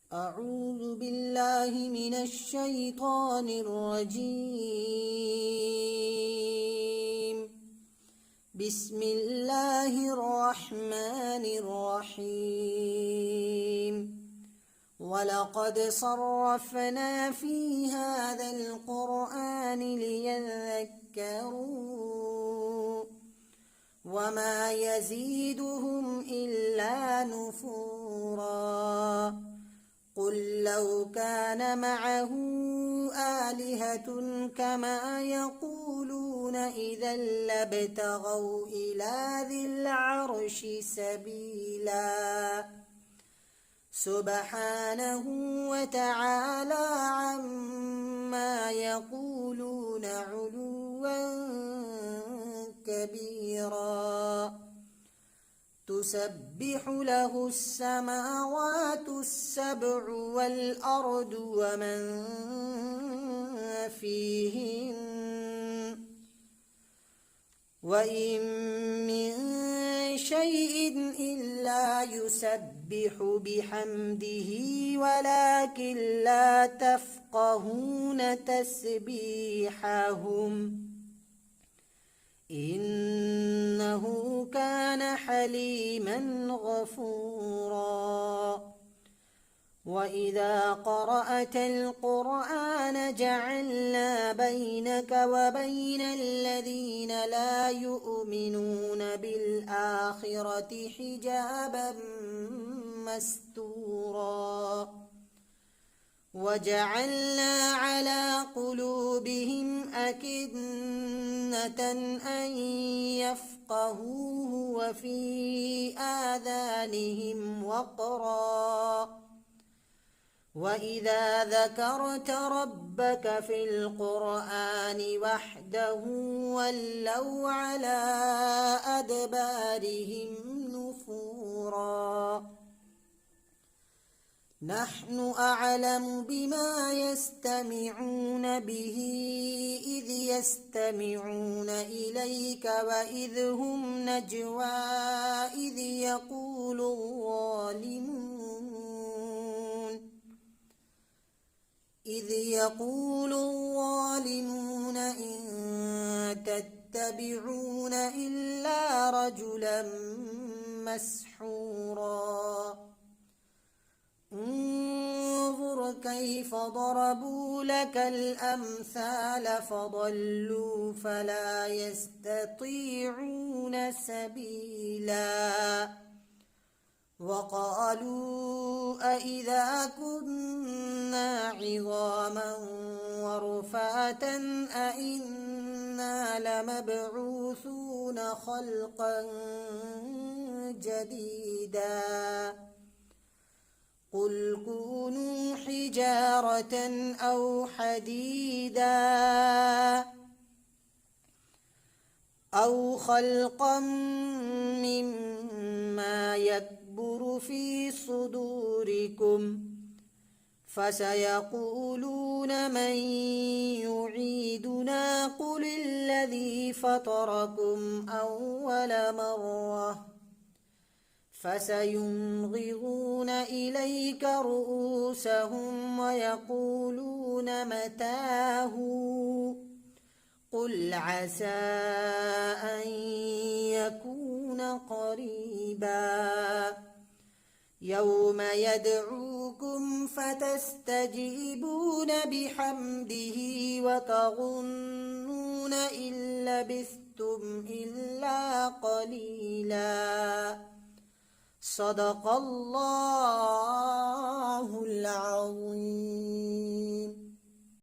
أعوذ بالله من الشيطان الرجيم. بسم الله الرحمن الرحيم. ولقد صرفنا في هذا القرآن ليذكروا وما يزيدهم إلا نفورا. قل لو كان معه آلهة كما يقولون إذا لابتغوا إلى ذي العرش سبيلا. سبحانه وتعالى عما يقولون علوا كبيرا. تسبح له السماوات السبع والأرض ومن فيهن وإن من شيء إلا يسبح بحمده ولكن لا تفقهون تسبيحهم إنه كان حليما غفورا. وإذا قرأت القرآن جعلنا بينك وبين الذين لا يؤمنون بالآخرة حجابا مستورا. وجعلنا على قلوبهم أكنة أن يفقهوه وفي آذانهم وقرا. وإذا ذكرت ربك في القرآن وحده ولوا على أدبارهم نفورا. نحن أعلم بما يستمعون به إذ يستمعون إليك وإذ هم نجوى إذ يقول الظالمون إن تتبعون إلا رجلا مسحورا. انظر كيف ضربوا لك الأمثال فضلوا فلا يستطيعون سبيلا. وقالوا أإذا كنا عظاما ورفاتا أإنا لمبعوثون خلقا جديدا. قل كونوا حجارة أو حديدا أو خلقا مما يكبر في صدوركم فسيقولون من يعيدنا قل الذي فطركم أول مرة فسينغضون إليك رؤوسهم ويقولون متاه قل عسى أن يكون قريبا. يوم يدعوكم فتستجيبون بحمده وتظنون إن لبثتم إلا قليلا. صدق الله العظيم.